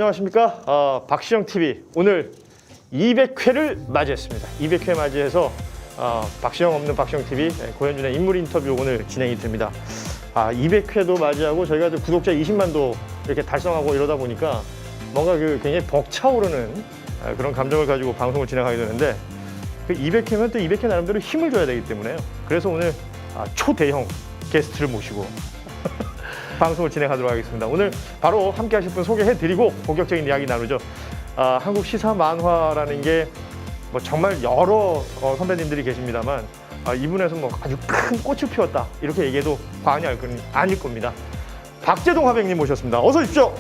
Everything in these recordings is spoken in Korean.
안녕하십니까. 박시영 TV 오늘 200회를 맞이했습니다. 200회 맞이해서 박시영 없는 박시영TV 고현준의 인물 인터뷰 오늘 진행이 됩니다. 200회도 맞이하고 저희가 구독자 20만도 이렇게 달성하고 이러다 보니까 뭔가 굉장히 벅차오르는 그런 감정을 가지고 방송을 진행하게 되는데 그 200회면 또 200회 나름대로 힘을 줘야 되기 때문에요. 그래서 오늘 초대형 게스트를 모시고 방송을 진행하도록 하겠습니다. 오늘 바로 함께 하실 분 소개해드리고 본격적인 이야기 나누죠. 한국 시사 만화라는 게 뭐 정말 여러 선배님들이 계십니다만 이분에서 뭐 아주 큰 꽃을 피웠다 이렇게 얘기해도 과언이 아닐 겁니다. 박재동 화백님 모셨습니다. 어서 오십시오.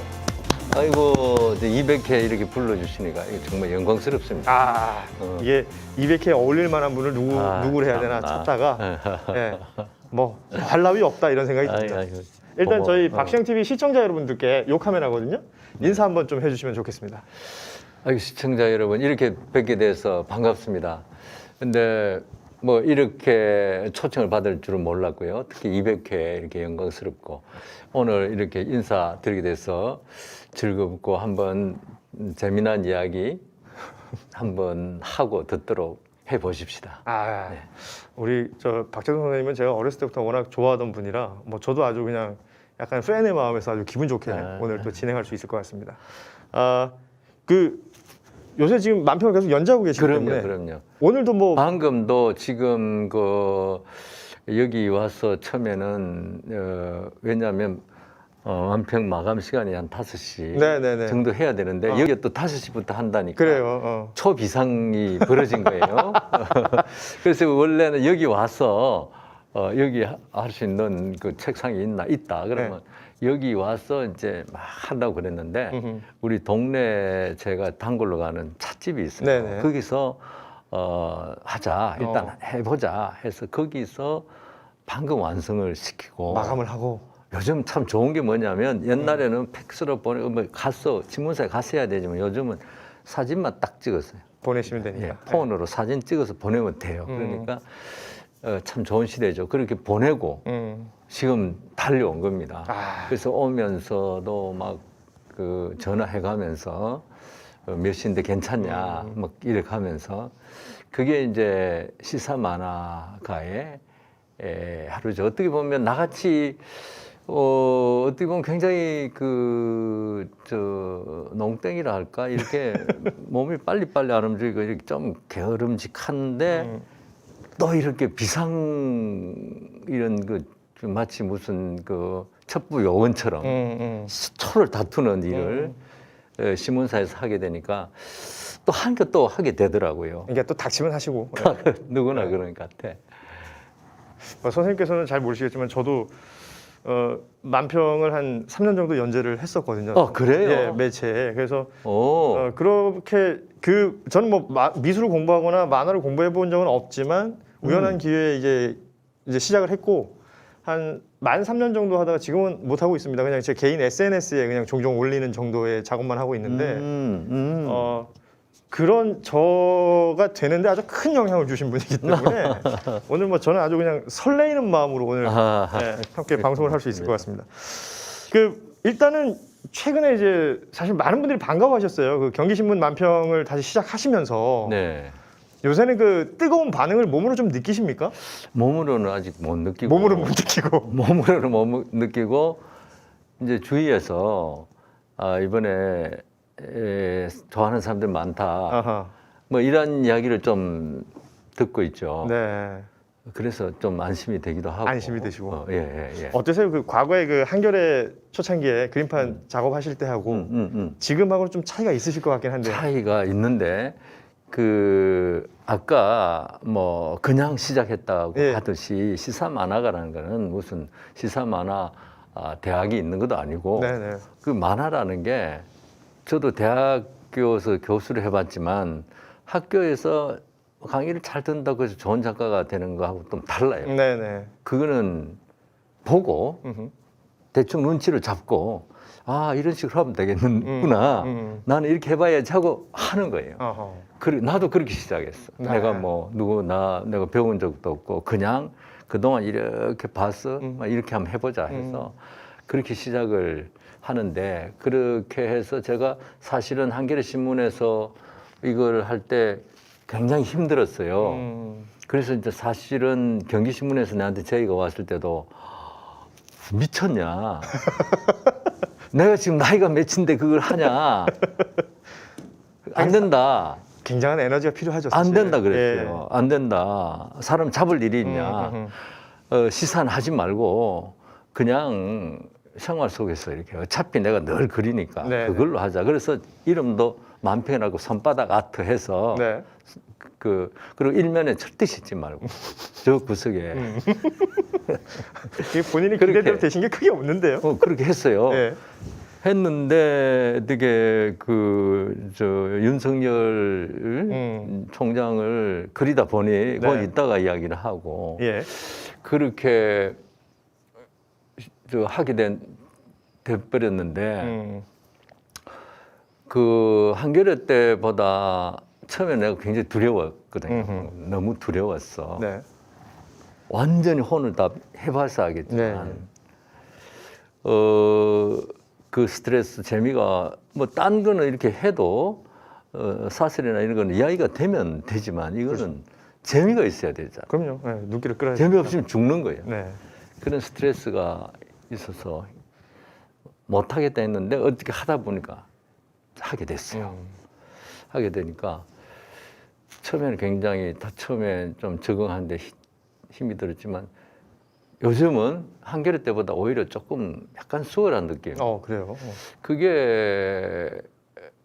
아이고 200회 이렇게 불러주시니까 이게 정말 영광스럽습니다. 이게 200회에 어울릴 만한 분을 누구를 해야 되나 찾다가 뭐 할 나위 없다 이런 생각이 듭니다. 일단 저희 박시영TV 시청자 여러분들께 요 카메라거든요. 인사 한번 좀 해주시면 좋겠습니다. 시청자 여러분 이렇게 뵙게 돼서 반갑습니다. 근데 뭐 이렇게 초청을 받을 줄은 몰랐고요. 특히 200회 이렇게 영광스럽고 오늘 이렇게 인사드리게 돼서 즐겁고 한번 재미난 이야기 한번 하고 듣도록 해보십시다. 네. 우리 박재동 선생님은 제가 어렸을 때부터 워낙 좋아하던 분이라 뭐 저도 아주 그냥 약간 팬의 마음에서 아주 기분 좋게 오늘 또 진행할 수 있을 것 같습니다. 요새 지금 만평을 계속 연재하고 계시기 때문에 그럼요. 오늘도 뭐 방금도 지금 여기 와서 처음에는 왜냐하면 만평 마감 시간이 한 5시 정도 해야 되는데 여기 또 5시부터 한다니까 그래요. 초비상이 벌어진 거예요. 그래서 원래는 여기 와서 여기 할 수 있는 그 책상이 있다 그러면 여기 와서 이제 막 한다고 그랬는데 우리 동네 제가 단골로 가는 찻집이 있어요. 거기서 하자 일단 해보자 해서 거기서 방금 완성을 시키고 마감을 하고 요즘 참 좋은 게 뭐냐면 옛날에는 팩스로 보내고 신문사에 갔어야 되지만 요즘은 사진만 딱 찍었어요. 보내시면 되니까. 폰으로 사진 찍어서 보내면 돼요. 그러니까 참 좋은 시대죠. 그렇게 보내고 지금 달려온 겁니다. 그래서 오면서도 막 전화해가면서 몇 시인데 괜찮냐 막 이렇게 하면서 그게 이제 시사 만화가의 하루죠. 어떻게 보면 나같이 어떻게 보면 굉장히 농땡이라 할까 이렇게 몸이 빨리빨리 안 움직이고 이렇게 좀 게으름직한데 또 이렇게 비상 이런 마치 무슨 첩부 요원처럼 초를 다투는 일을 신문사에서 하게 되니까 또 한 개 또 하게 되더라고요. 이게 또 닥치면 하시고 누구나 그런 것 같아. 선생님께서는 잘 모르시겠지만 저도 만평을 한 3년 정도 연재를 했었거든요. 그래요? 예, 매체에. 그래서 그렇게 저는 뭐 미술을 공부하거나 만화를 공부해 본 적은 없지만 우연한 기회에 이제 시작을 했고 한 만 3년 정도 하다가 지금은 못 하고 있습니다. 그냥 제 개인 SNS에 그냥 종종 올리는 정도의 작업만 하고 있는데 그런 저가 되는데 아주 큰 영향을 주신 분이기 때문에 오늘 뭐 저는 아주 그냥 설레이는 마음으로 오늘 함께 방송을 할 수 있을 것 같습니다. 일단은 최근에 이제 사실 많은 분들이 반가워하셨어요. 경기신문 만평을 다시 시작하시면서 요새는 뜨거운 반응을 몸으로 좀 느끼십니까? 몸으로는 아직 못 느끼고. 몸으로는 못 느끼고. 몸으로는 못 느끼고 이제 주위에서 이번에 좋아하는 사람들 많다. 뭐 이런 이야기를 좀 듣고 있죠. 그래서 좀 안심이 되기도 하고. 안심이 되시고. 예. 어떠세요? 과거에 한겨레 초창기에 그림판 작업하실 때 하고 지금하고는 좀 차이가 있으실 것 같긴 한데. 차이가 있는데 아까 뭐 그냥 시작했다고 하듯이 시사 만화가라는 거는 무슨 시사 만화 대학이 있는 것도 아니고 그 만화라는 게 저도 대학교에서 교수를 해봤지만 학교에서 강의를 잘 듣는다고 해서 좋은 작가가 되는 거하고 좀 달라요. 그거는 보고 대충 눈치를 잡고 이런 식으로 하면 되겠구나. 나는 이렇게 해봐야지 하고 하는 거예요. 나도 그렇게 시작했어. 내가 내가 배운 적도 없고 그냥 그동안 이렇게 봤어. 이렇게 한번 해보자 해서 그렇게 시작을 하는데 그렇게 해서 제가 사실은 한겨레 신문에서 이걸 할 때 굉장히 힘들었어요. 그래서 이제 사실은 경기신문에서 나한테 제의가 왔을 때도 미쳤냐? 내가 지금 나이가 몇인데 그걸 하냐? 안 된다. 굉장한 에너지가 필요하죠. 안 사실. 된다 그랬어요. 안 된다. 사람 잡을 일이 있냐? 시사는 하지 말고 그냥 생활 속에서 이렇게 어차피 내가 늘 그리니까 네, 그걸로 하자. 그래서 이름도 마음 편하고 손바닥 아트 해서 네. 그리고 일면에 절대 씻지 말고 저 구석에 이게 본인이 그대로 되신 게 크게 없는데요. 그렇게 했어요. 네. 했는데 되게 윤석열 총장을 그리다 보니 거기 있다가 이야기를 하고 예. 그렇게 하게 돼버렸는데 그 한겨레 때보다 처음에 내가 굉장히 두려웠거든요. 너무 두려웠어. 네. 완전히 혼을 다 해봐서 하겠지만 네. 그 스트레스 재미가 뭐 딴 거는 이렇게 해도 사설이나 이런 거는 이야기가 되면 되지만 이거는 그렇죠. 재미가 있어야 되잖아. 그럼요. 네, 눈길을 끌어야 재미없으면 죽는 거예요. 네. 그런 스트레스가 있어서 못 하겠다 했는데 어떻게 하다 보니까 하게 됐어요. 하게 되니까 처음에는 굉장히 처음에 좀 적응하는데 힘이 들었지만 요즘은 한겨레 때보다 오히려 조금 약간 수월한 느낌. 그래요. 그게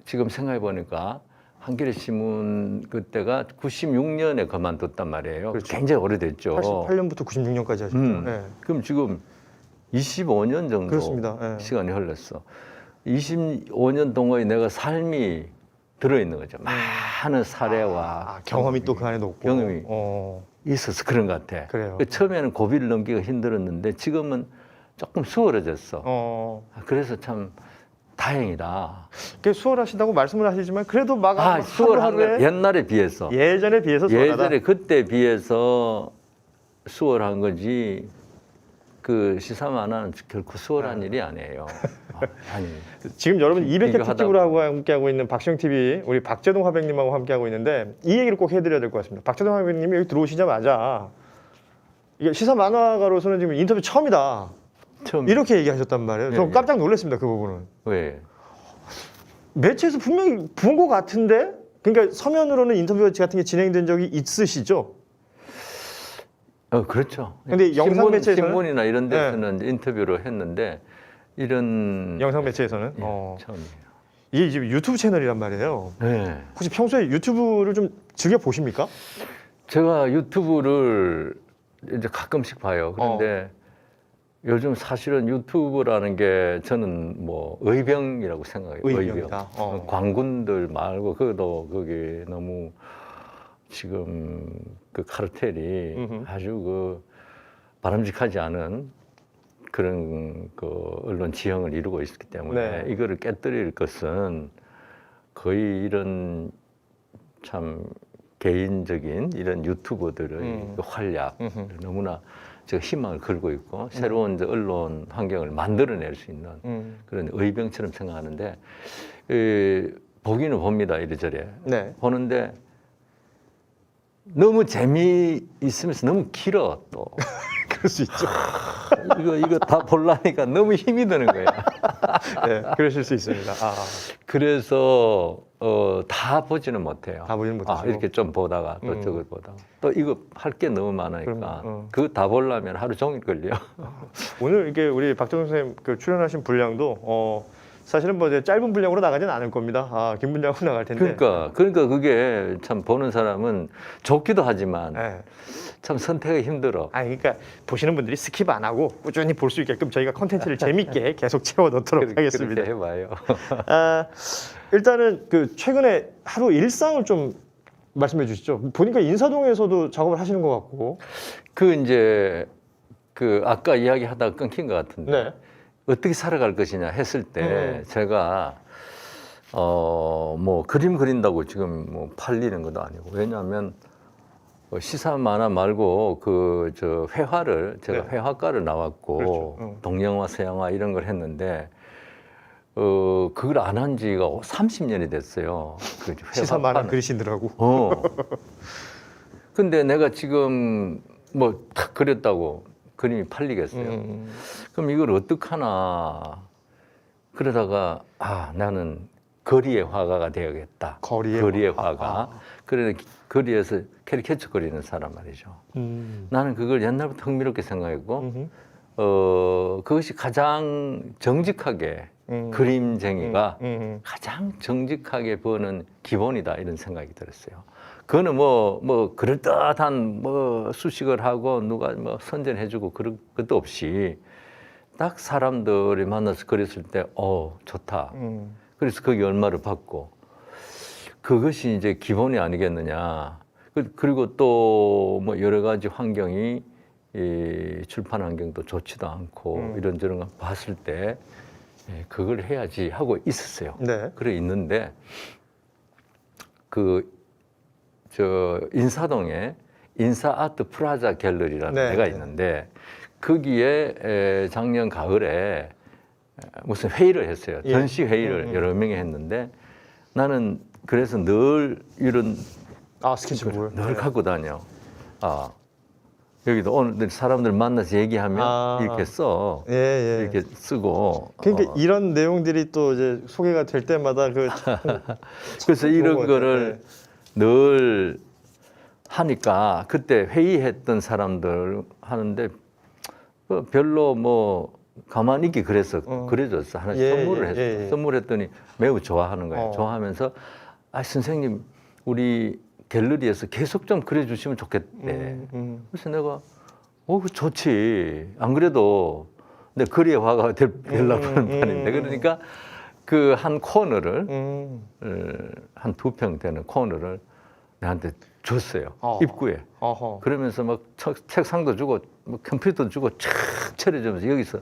지금 생각해 보니까 한겨레 신문 그때가 96년에 그만뒀단 말이에요. 그렇죠. 굉장히 오래됐죠. 88년부터 96년까지 하셨죠. 네. 그럼 지금 25년 정도 그렇습니다. 네. 시간이 흘렀어. 25년 동안의 내가 삶이 들어있는 거죠. 많은 사례와 경험이 또 그 안에 높고 경험이 있어서 그런 것 같아. 그래요. 처음에는 고비를 넘기가 힘들었는데 지금은 조금 수월해졌어. 그래서 참 다행이다. 수월하시다고 말씀을 하시지만 그래도 막 수월한 거 옛날에 비해서 예전에 비해서 수월하다. 예전에 그때 비해서 수월한 거지. 그 시사만화는 결코 수월한 일이 아니에요. 아니. 지금 여러분 200회 특집으로 함께하고 있는 박시영 TV 우리 박재동 화백님하고 함께하고 있는데 이 얘기를 꼭 해드려야 될 것 같습니다. 박재동 화백님이 여기 들어오시자마자 이게 시사만화가로서는 지금 인터뷰 처음이다. 이렇게 얘기하셨단 말이에요. 저 깜짝 놀랐습니다. 그 부분은. 왜? 매체에서 분명히 본 것 같은데 그러니까 서면으로는 인터뷰 같은 게 진행된 적이 있으시죠? 그렇죠. 근데 영상 매체에서는 신문이나 이런 데서는 인터뷰를 했는데 이런 영상 매체에서는 처음이에요. 이게 지금 유튜브 채널이란 말이에요. 네. 혹시 평소에 유튜브를 좀 즐겨 보십니까? 제가 유튜브를 이제 가끔씩 봐요. 그런데 요즘 사실은 유튜브라는 게 저는 뭐 의병이라고 생각해요. 의병이다. 관군들 말고 그것도 거기 너무 지금 그 카르텔이 아주 그 바람직하지 않은 그런 그 언론 지형을 이루고 있기 때문에 이거를 깨뜨릴 것은 거의 이런 참 개인적인 이런 유튜버들의 그 활약 너무나 제가 희망을 걸고 있고 새로운 언론 환경을 만들어낼 수 있는 그런 의병처럼 생각하는데 보기는 봅니다 이래저래 보는데 너무 재미있으면서 너무 길어 또 그럴 수 있죠. 이거 다 보려니까 너무 힘이 드는 거예요. 네, 그러실 수 있습니다. 그래서 다 보지는 못해요. 다 보지는 못하시고 이렇게 좀 보다가 또 저걸 보다가 또 이거 할 게 너무 많으니까 그거 다 보려면 하루 종일 걸려. 오늘 이게 우리 박재동 선생님 그 출연하신 분량도 사실은 뭐 이제 짧은 분량으로 나가지는 않을 겁니다. 긴 분량으로 나갈 텐데. 그러니까 그게 참 보는 사람은 좋기도 하지만 참 선택이 힘들어. 그러니까 보시는 분들이 스킵 안 하고 꾸준히 볼 수 있게끔 저희가 컨텐츠를 재밌게 계속 채워 넣도록 하겠습니다. 그렇게 해봐요. 일단은 그 최근에 하루 일상을 좀 말씀해 주시죠. 보니까 인사동에서도 작업을 하시는 것 같고. 이제 그 아까 이야기하다가 끊긴 것 같은데. 어떻게 살아갈 것이냐 했을 때 제가 뭐 그림 그린다고 지금 뭐 팔리는 것도 아니고 왜냐하면 시사 만화 말고 저 회화를 제가 회화과를 나왔고 동영화 서양화 이런 걸 했는데 그걸 안 한 지가 30년이 됐어요. 그 시사 만화 그리시더라고. 근데 내가 지금 뭐 탁 그렸다고 그림이 팔리겠어요. 그럼 이걸 어떡하나. 그러다가 나는 거리의 화가가 되어야겠다. 거리의 화가. 그래 거리에서 캐리케이처 그리는 사람 말이죠. 나는 그걸 옛날부터 흥미롭게 생각했고 그것이 가장 정직하게 그림쟁이가 가장 정직하게 버는 기본이다 이런 생각이 들었어요. 그거는 뭐 그럴듯한 뭐 수식을 하고 누가 뭐 선전해주고 그런 것도 없이 딱 사람들이 만나서 그렸을 때 좋다. 그래서 거기 얼마를 받고 그것이 이제 기본이 아니겠느냐. 그리고 또 뭐 여러 가지 환경이 이 출판 환경도 좋지도 않고 이런저런 거 봤을 때 그걸 해야지 하고 있었어요. 네. 그래 있는데 인사동에 인사아트 프라자 갤러리라는 데가 있는데 거기에 작년 가을에 무슨 회의를 했어요. 전시 회의를 여러 명이 했는데 나는 그래서 늘 이런 스케치북을 늘 갖고 다녀. 여기도 오늘 사람들 만나서 얘기하면 이렇게 써. 이렇게 쓰고. 그러니까 이런 내용들이 또 이제 소개가 될 때마다 그래서 이런 거를 늘 하니까 그때 회의했던 사람들 하는데 별로 뭐 가만히 있기 그래서 그래줬어. 하나씩 선물을 했어. 선물했더니 매우 좋아하는 거예요. 좋아하면서 선생님 우리 갤러리에서 계속 좀 그려주시면 좋겠대. 그래서 내가 좋지. 안 그래도 내 거리의 화가가 되려고 하는 판인데 그러니까 그 한 코너를 한 2평 되는 코너를 나한테 줬어요. 입구에. 그러면서 막 책상도 주고 뭐 컴퓨터도 주고 촥 차려주면서 여기서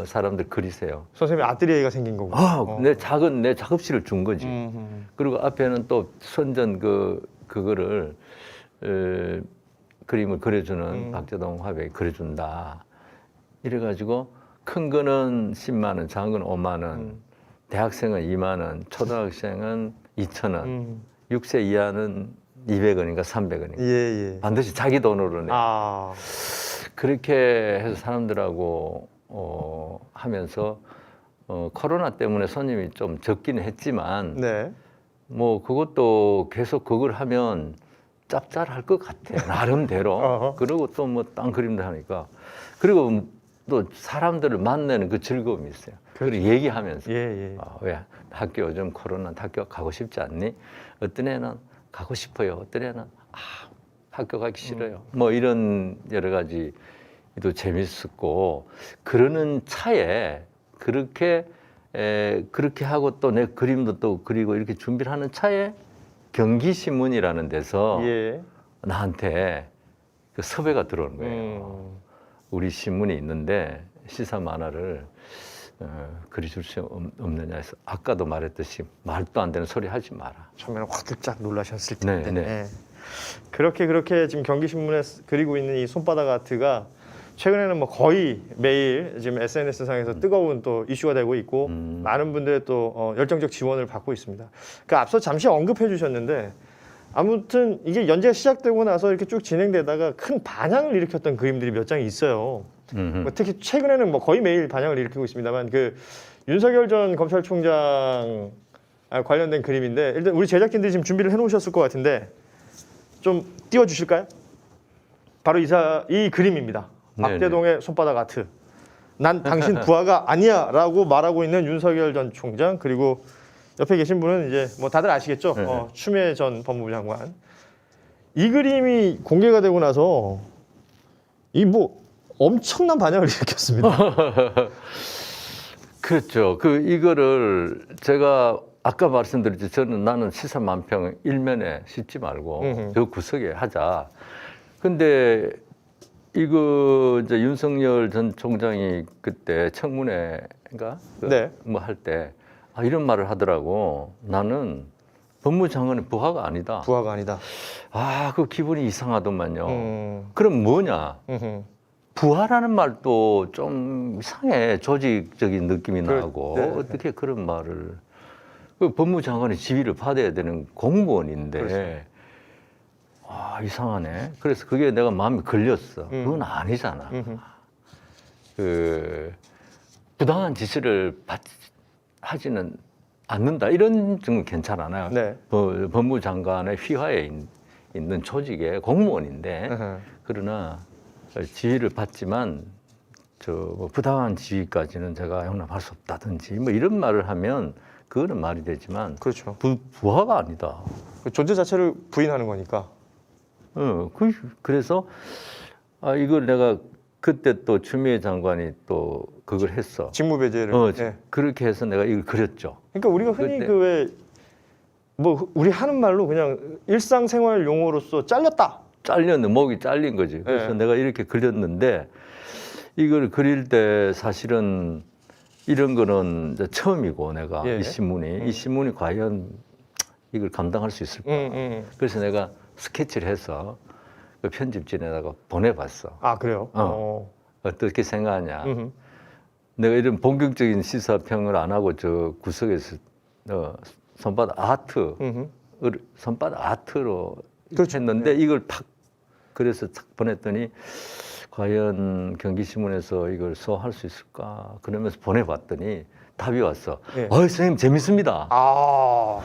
사람들 그리세요. 선생님 아뜨리에가 생긴 거고. 내 작업실을 준 거지. 그리고 앞에는 또 선전 그거를 그림을 그려주는 박재동 화백이 그려준다. 이래가지고 큰 거는 10만 원, 작은 건 5만 원, 대학생은 2만 원, 초등학생은 2천 원, 6세 이하는 200원인가 300원인가. 반드시 자기 돈으로 내. 그렇게 해서 사람들하고 하면서 코로나 때문에 손님이 좀 적기는 했지만 뭐 그것도 계속 그걸 하면 짭짤할 것 같아. 나름대로. 그리고 또 뭐 딴 그림도 하니까. 그리고 또 사람들을 만나는 그 즐거움이 있어요. 그걸 얘기하면서 왜 학교 요즘 코로나 학교 가고 싶지 않니? 어떤 애는 가고 싶어요. 어떤 애는 학교 가기 싫어요. 뭐 이런 여러 가지도 재밌었고 그러는 차에 그렇게 하고 또 내 그림도 또 그리고 이렇게 준비를 하는 차에 경기신문이라는 데서 나한테 그 섭외가 들어오는 거예요. 우리 신문이 있는데 시사 만화를 그려줄 수 없느냐 해서 아까도 말했듯이 말도 안 되는 소리 하지 마라. 처음에는 화들짝 놀라셨을 텐데. 그렇게 지금 경기신문에 그리고 있는 이 손바닥 아트가 최근에는 뭐 거의 매일 지금 SNS 상에서 뜨거운 또 이슈가 되고 있고 많은 분들의 또 열정적 지원을 받고 있습니다. 그 앞서 잠시 언급해 주셨는데 아무튼 이게 연재가 시작되고 나서 이렇게 쭉 진행되다가 큰 반향을 일으켰던 그림들이 몇 장이 있어요. 뭐 특히 최근에는 뭐 거의 매일 반향을 일으키고 있습니다만 그 윤석열 전 검찰총장 관련된 그림인데 일단 우리 제작진들이 지금 준비를 해놓으셨을 것 같은데 좀 띄워주실까요? 바로 이 그림입니다. 박재동의 손바닥 아트. 난 당신 부하가 아니야 라고 말하고 있는 윤석열 전 총장 그리고 옆에 계신 분은 이제 뭐 다들 아시겠죠? 추미애 전 법무부 장관. 이 그림이 공개가 되고 나서 이 뭐 엄청난 반향을 일으켰습니다. 그렇죠. 이거를 제가 아까 말씀드렸죠. 나는 시사 만평 일면에 싣지 말고 저 구석에 하자. 근데 이거 이제 윤석열 전 총장이 그때 청문회인가 뭐 할 때 이런 말을 하더라고. 나는 법무장관의 부하가 아니다. 부하가 아니다. 그 기분이 이상하더만요. 그럼 뭐냐? 부하라는 말도 좀 이상해. 조직적인 느낌이 나고 네. 어떻게 그런 말을. 그 법무장관의 지위를 받아야 되는 공무원인데 그렇죠. 아 이상하네. 그래서 그게 내가 마음에 걸렸어. 그건 아니잖아. 그 부당한 지시를 하지는 않는다. 이런 점은 괜찮아요. 네. 법무장관의 휘하에 있는 조직의 공무원인데 그러나 지위를 받지만 뭐 부당한 지위까지는 제가 용납할 수 없다든지 뭐 이런 말을 하면 그거는 말이 되지만 그렇죠. 부하가 아니다. 그 존재 자체를 부인하는 거니까. 그래서 이걸 내가 그때 또 추미애 장관이 또 그걸 했어. 직무 배제를. 네. 그렇게 해서 내가 이걸 그렸죠. 그러니까 우리가 흔히 그때- 그 왜 뭐 우리 하는 말로 그냥 일상생활 용어로서 잘렸다. 목이 잘린 거지. 그래서 네. 내가 이렇게 그렸는데 이걸 그릴 때 사실은 이런 거는 이제 처음이고 내가 예. 이 신문이 과연 이걸 감당할 수 있을까? 그래서 내가 스케치를 해서 그 편집진에다가 보내봤어. 아 그래요? 어떻게 생각하냐? 내가 이런 본격적인 시사평을 안 하고 저 구석에서 손바닥 아트로 그렇죠. 했는데 이걸 탁 그래서 탁 보냈더니 과연 경기신문에서 이걸 소화할 수 있을까? 그러면서 보내봤더니 답이 왔어. 예. 선생님 재밌습니다. 아.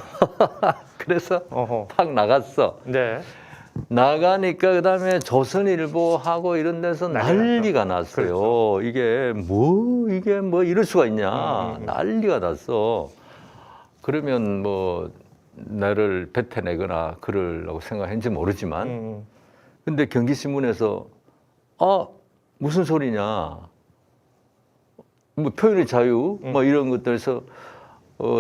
그래서 어허. 팍 나갔어. 네. 나가니까 그다음에 조선일보하고 이런 데서 난리가 났어요. 그렇죠. 이게 뭐 이럴 수가 있냐. 난리가 났어. 그러면 뭐 나를 뱉어내거나 그러려고 생각했는지 모르지만 근데 경기신문에서 무슨 소리냐. 뭐 표현의 자유 뭐 이런 것들에서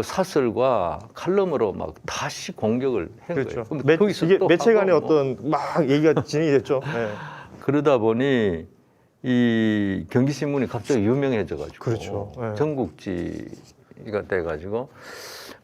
사설과 칼럼으로 막 다시 공격을 한 그렇죠. 거예요. 거기서 이게 또 매체 간의 하고 뭐. 어떤 막 얘기가 진행이 됐죠. 네. 그러다 보니 이 경기신문이 갑자기 유명해져가지고 그렇죠. 네. 전국지가 돼가지고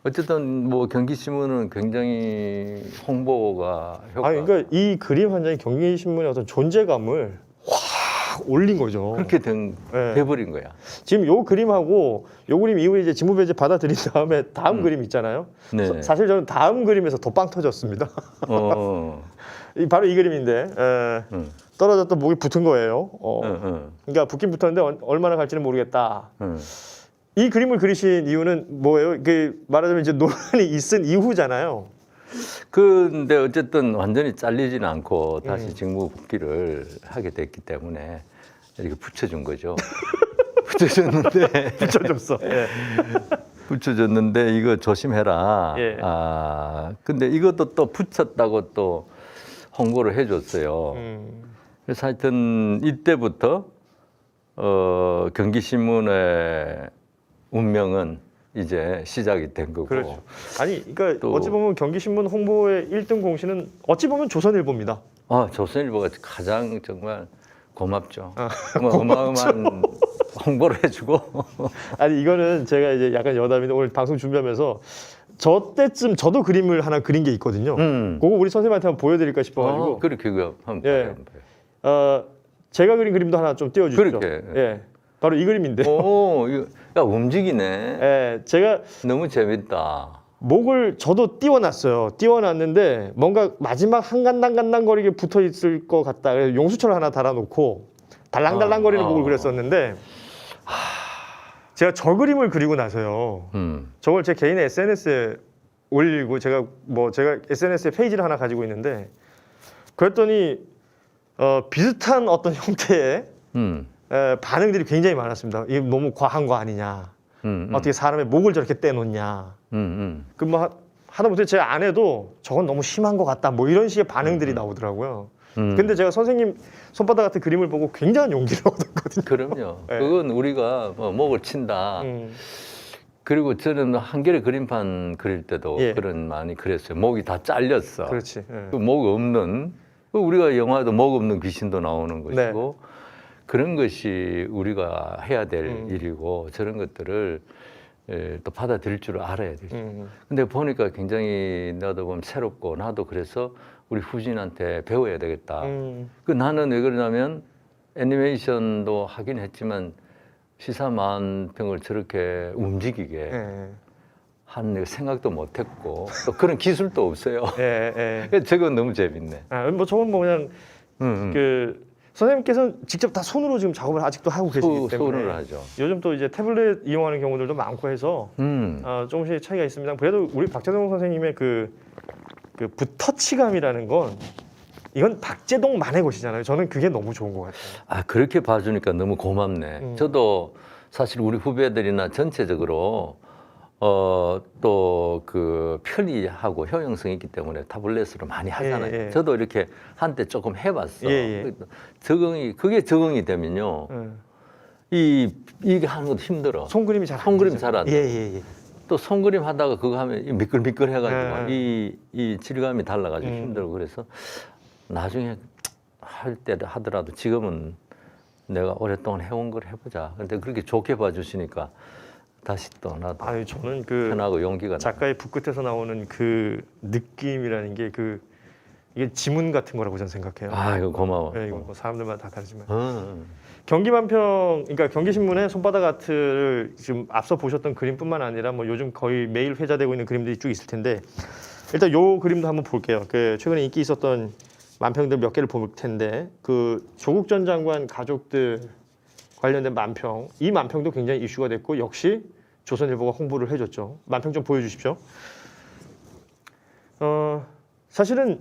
어쨌든 뭐 경기신문은 굉장히 홍보가 효과. 그러니까 이 그림 한 장이 경기신문의 어떤 존재감을 확 올린 거죠. 그렇게 네. 돼버린 거야. 지금 요 그림하고 요 그림 이후에 이제 직무 배제 받아들인 다음에 다음 그림 있잖아요. 네. 사실 저는 다음 그림에서 더 빵 터졌습니다. 바로 이 그림인데 떨어졌던 목이 붙은 거예요. 그러니까 붙긴 붙었는데 얼마나 갈지는 모르겠다. 이 그림을 그리신 이유는 뭐예요? 그 말하자면 이제 논란이 있은 이후잖아요. 근데 어쨌든 완전히 잘리지는 않고 다시 직무 복귀를 하게 됐기 때문에 이렇게 붙여준 거죠. 붙여줬는데 붙여줬어. 예. 붙여줬는데 이거 조심해라. 예. 근데 이것도 또 붙였다고 또 홍보를 해줬어요. 그래서 하여튼 이때부터 경기신문의 운명은 이제 시작이 된 거고. 그렇죠. 아니, 그러니까 또- 어찌 보면 경기신문 홍보의 1등 공신은 어찌 보면 조선일보입니다. 조선일보가 가장 정말 고맙죠. 어마어마한 홍보를 해주고. 아니 이거는 제가 이제 약간 여담인데 오늘 방송 준비하면서 저 때쯤 저도 그림을 하나 그린 게 있거든요. 그거 우리 선생님한테 한번 보여드릴까 싶어가지고. 그렇게 그거 한번 예. 봐요. 제가 그린 그림도 하나 좀 띄워주시죠. 그렇게. 예. 바로 이 그림인데. 이거 야 움직이네. 예. 제가 너무 재밌다. 목을 저도 띄워놨어요. 띄워놨는데 뭔가 마지막 한간당간당거리게 붙어 있을 것 같다. 그래서 용수철 하나 달아놓고 달랑달랑거리는 목을 그렸었는데 제가 저 그림을 그리고 나서요. 저걸 제 개인 SNS에 올리고 제가 SNS에 페이지를 하나 가지고 있는데 그랬더니 비슷한 어떤 형태의 반응들이 굉장히 많았습니다. 이게 너무 과한 거 아니냐. 어떻게 사람의 목을 저렇게 떼놓냐. 그 뭐 하다못해 제 아내도 저건 너무 심한 것 같다. 뭐 이런 식의 반응들이 나오더라고요. 근데 제가 선생님 손바닥 같은 그림을 보고 굉장한 용기를 얻었거든요. 그럼요. 네. 그건 우리가 뭐 목을 친다. 그리고 저는 한겨레 그림판 그릴 때도 예. 그런 많이 그렸어요. 목이 다 잘렸어. 그렇지. 그 목 없는 우리가 영화에도 목 없는 귀신도 나오는 것이고 그런 것이 우리가 해야 될 일이고 저런 것들을 또 받아들일 줄 알아야 되죠. 근데 보니까 굉장히 나도 보면 새롭고 나도 그래서 우리 후진한테 배워야 되겠다. 그 나는 왜 그러냐면 애니메이션도 하긴 했지만 시사만평을 저렇게 움직이게 한 생각도 못했고 또 그런 기술도 없어요. 저건 너무 재밌네. 뭐 저건 뭐 그냥 그 선생님께서는 직접 다 손으로 지금 작업을 아직도 하고 계시기 때문에 손으로 하죠. 요즘 또 이제 태블릿 이용하는 경우들도 많고 해서 조금씩 차이가 있습니다. 그래도 우리 박재동 선생님의 그 붓터치감이라는 건 이건 박재동만의 것이잖아요. 저는 그게 너무 좋은 것 같아요. 그렇게 봐주니까 너무 고맙네. 저도 사실 우리 후배들이나 전체적으로 또 그 편리하고 효용성이 있기 때문에 타블렛으로 많이 하잖아요. 저도 이렇게 한때 조금 해봤어. 그게 적응이 되면요. 이게 하는 것도 힘들어. 손그림이 잘 안 돼. 또 손그림 하다가 그거 하면 미끌미끌 해가지고 이 질감이 달라가지고 힘들고 그래서 나중에 할 때 하더라도 지금은 내가 오랫동안 해온 걸 해보자. 근데 그렇게 좋게 봐주시니까 다시 또 나도 저는 그 편하고 용기가 작가의 붓끝에서 나오는 그 느낌이라는 게 이게 지문 같은 거라고 저는 생각해요. 이거 고마워. 이거 뭐 사람들마다 다 다르지만 경기만평, 그러니까 경기신문의 손바닥 아트를 지금 앞서 보셨던 그림뿐만 아니라 뭐 요즘 거의 매일 회자되고 있는 그림들이 쭉 있을 텐데 일단 요 그림도 한번 볼게요. 그 최근에 인기 있었던 만평들 몇 개를 볼 텐데 그 조국 전 장관 가족들 관련된 만평, 이 만평도 굉장히 이슈가 됐고 역시 조선일보가 홍보를 해줬죠. 만평 좀 보여주십시오. 사실은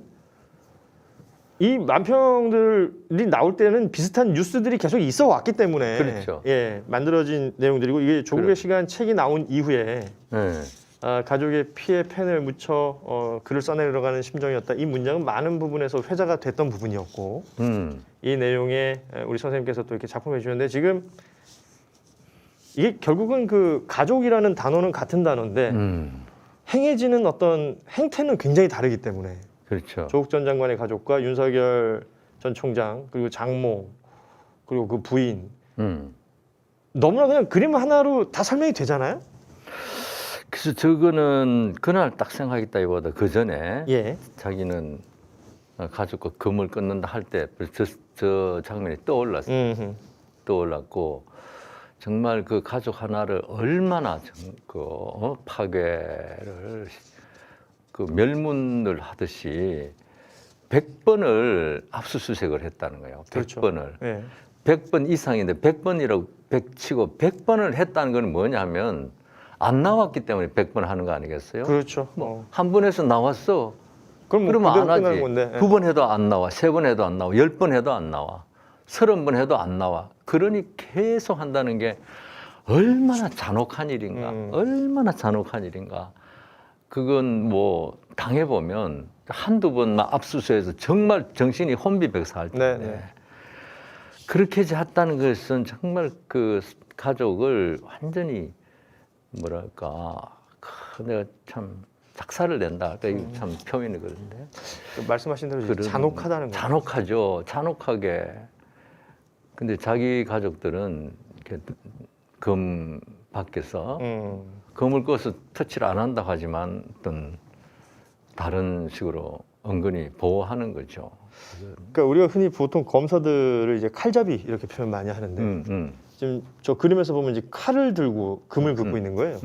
이 만평들이 나올 때는 비슷한 뉴스들이 계속 있어 왔기 때문에 그렇죠. 만들어진 내용들이고 이게 조국의 시간 책이 나온 이후에 가족의 피에 펜을 묻혀 글을 써내려가는 심정이었다. 이 문장은 많은 부분에서 회자가 됐던 부분이었고 이 내용에 우리 선생님께서 또 이렇게 작품해 주셨는데 지금 이게 결국은 그 가족이라는 단어는 같은 단어인데 행해지는 어떤 행태는 굉장히 다르기 때문에 그렇죠. 조국 전 장관의 가족과 윤석열 전 총장 그리고 장모 그리고 그 부인 너무나 그냥 그림 하나로 다 설명이 되잖아요. 그래서 저거는 그날 딱 생각했다기보다 그 전에 자기는 가족과 금을 끊는다 할 때 저 장면이 떠올랐고 정말 그 가족 하나를 얼마나 파괴를 그 멸문을 하듯이 100번을 압수수색을 했다는 거예요. 100번을. 그렇죠. 100번 이상인데 100번이라고 100치고 100번을 했다는 건 뭐냐면 안 나왔기 때문에 100번 하는 거 아니겠어요? 그렇죠. 한 번에서 나왔어. 그러면 안 하지. 두 번 해도 안 나와. 세 번 해도 안 나와. 10번 해도 안 나와. 30번 해도 안 나와. 그러니 계속 한다는 게 얼마나 잔혹한 일인가. 얼마나 잔혹한 일인가. 그건 뭐 당해보면 한두 번만 압수수해서 정말 정신이 혼비백산할 텐데 그렇게 했다는 것은 정말 그 가족을 완전히 뭐랄까 내가 참 작사를 낸다. 그러니까 참 표현이 그런데 말씀하신 대로 잔혹하다는 거죠. 잔혹하죠. 잔혹하게. 근데 자기 가족들은 이렇게 금 밖에서 금을 꺼서 터치를 안 한다고 하지만 어떤 다른 식으로 은근히 보호하는 거죠. 그러니까 우리가 흔히 보통 검사들을 이제 칼잡이 이렇게 표현 많이 하는데 지금 저 그림에서 보면 이제 칼을 들고 금을 긋고 있는 거예요.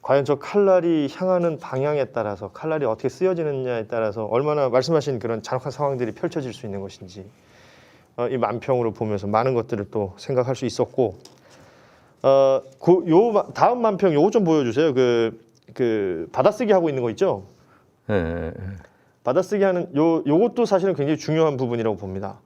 과연 저 칼날이 향하는 방향에 따라서 칼날이 어떻게 쓰여지느냐에 따라서 얼마나 말씀하신 그런 잔혹한 상황들이 펼쳐질 수 있는 것인지 이 만평으로 보면서 많은 것들을 또 생각할 수 있었고 요 다음 만평 요거 좀 보여주세요. 그 받아쓰기 하고 있는 거 있죠? 받아쓰기 하는 요것도 사실은 굉장히 중요한 부분이라고 봅니다.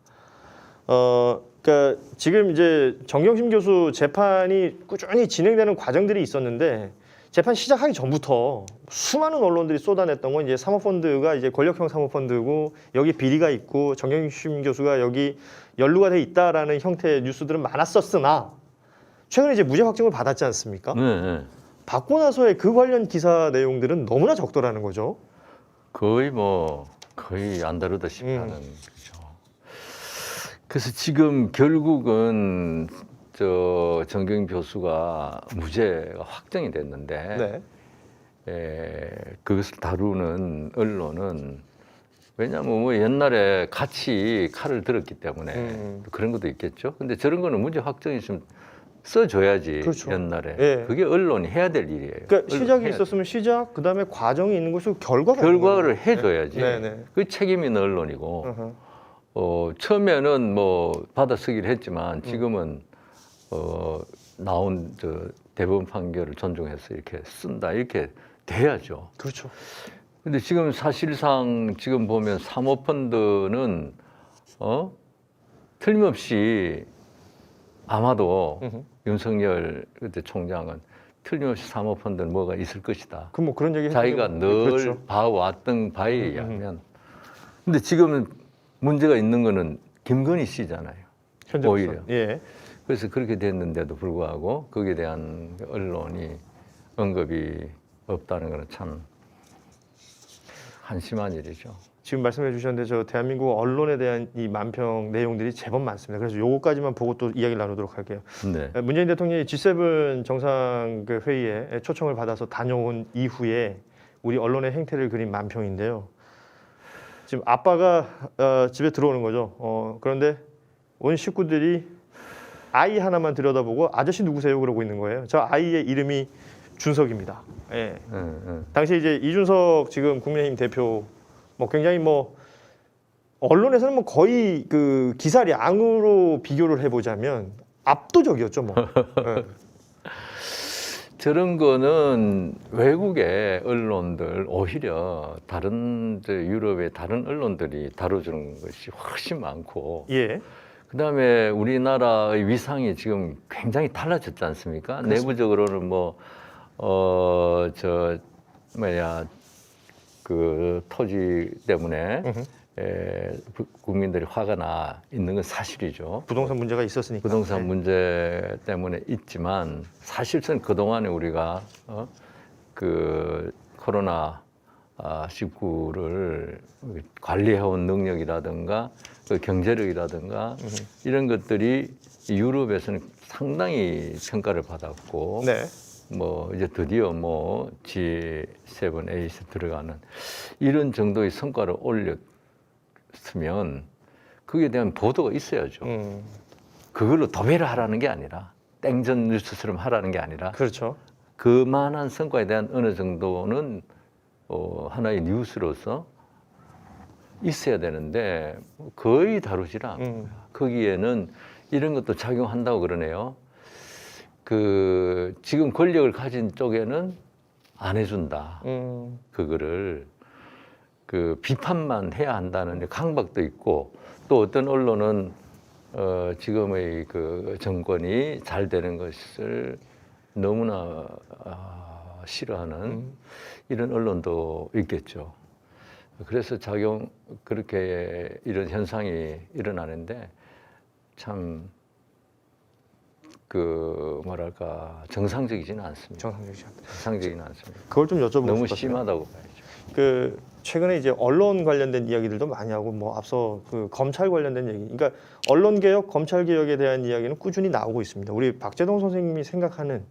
그러니까 지금 이제 정경심 교수 재판이 꾸준히 진행되는 과정들이 있었는데 재판 시작하기 전부터 수많은 언론들이 쏟아냈던 건 이제 사모펀드가 이제 권력형 사모펀드고 여기 비리가 있고 정경심 교수가 여기 연루가 돼 있다라는 형태의 뉴스들은 많았었으나 최근에 이제 무죄 확정을 받았지 않습니까? 받고 나서의 그 관련 기사 내용들은 너무나 적더라는 거죠. 거의 안 다루다시피 하는 거죠. 그래서 지금 결국은 정경심 교수가 무죄가 확정이 됐는데 그것을 다루는 언론은 왜냐하면 뭐 옛날에 같이 칼을 들었기 때문에 그런 것도 있겠죠. 근데 저런 거는 문제 확정이 좀 써줘야지. 그렇죠. 옛날에. 예. 그게 언론이 해야 될 일이에요. 그러니까 시작이 있었으면 시작, 그다음에 과정이 있는 것이고 결과를 해줘야지. 네. 그 책임 있는 언론이고. 처음에는 뭐 받아쓰기를 했지만 지금은 나온 저 대법원 판결을 존중해서 이렇게 쓴다 이렇게 돼야죠. 그렇죠. 근데 지금 사실상 지금 보면 사모펀드는 틀림없이 아마도 윤석열 그때 총장은 틀림없이 사모펀드는 뭐가 있을 것이다. 그럼 뭐 그런 얘기 자기가 늘 그렇죠. 봐왔던 바에 의하면. 근데 지금은 문제가 있는 거는 김건희 씨잖아요. 오히려. 예. 그래서 그렇게 됐는데도 불구하고 거기에 대한 언론이 언급이 없다는 것은 참 한심한 일이죠. 지금 말씀해 주셨는데 저 대한민국 언론에 대한 이 만평 내용들이 제법 많습니다. 그래서 요거까지만 보고 또 이야기를 나누도록 할게요. 네. 문재인 대통령이 G7 정상 그 회의에 초청을 받아서 다녀온 이후에 우리 언론의 행태를 그린 만평인데요. 지금 아빠가 집에 들어오는 거죠. 그런데 온 식구들이 아이 하나만 들여다보고 아저씨 누구세요? 그러고 있는 거예요. 저 아이의 이름이 준석입니다. 예. 당시 이제 이준석 지금 국민의힘 대표 뭐 굉장히 뭐 언론에서는 뭐 거의 그 기사량으로 비교를 해보자면 압도적이었죠 뭐. 예. 저런 거는 외국의 언론들 오히려 다른 유럽의 다른 언론들이 다뤄주는 것이 훨씬 많고. 예. 그다음에 우리나라의 위상이 지금 굉장히 달라졌지 않습니까? 그렇습니다. 내부적으로는 그 토지 때문에 국민들이 화가 나 있는 건 사실이죠. 부동산 문제가 있었으니까. 부동산 문제 때문에 있지만 사실상 그동안에 우리가 그 코로나 19를 관리해온 능력이라든가 그 경제력이라든가 이런 것들이 유럽에서는 상당히 평가를 받았고 네. 뭐 이제 드디어 뭐 G7A에 들어가는 이런 정도의 성과를 올렸으면 그에 대한 보도가 있어야죠. 그걸로 도배를 하라는 게 아니라 땡전 뉴스처럼 하라는 게 아니라 그렇죠. 그만한 성과에 대한 어느 정도는 하나의 뉴스로서 있어야 되는데 거의 다루질 않고 거기에는 이런 것도 작용한다고 그러네요. 그 지금 권력을 가진 쪽에는 안 해준다. 그거를 그 비판만 해야 한다는 강박도 있고 또 어떤 언론은 지금의 그 정권이 잘 되는 것을 너무나 싫어하는 이런 언론도 있겠죠. 그래서 그렇게 이런 현상이 일어나는데 참 그 뭐랄까 정상적이지는 않습니다. 정상적이지는 않습니다. 그걸 좀 여쭤보고 너무 싶었어요. 심하다고 봐야죠. 그 최근에 이제 언론 관련된 이야기들도 많이 하고 뭐 앞서 그 검찰 관련된 얘기, 그러니까 언론 개혁, 검찰 개혁에 대한 이야기는 꾸준히 나오고 있습니다. 우리 박재동 선생님이 생각하는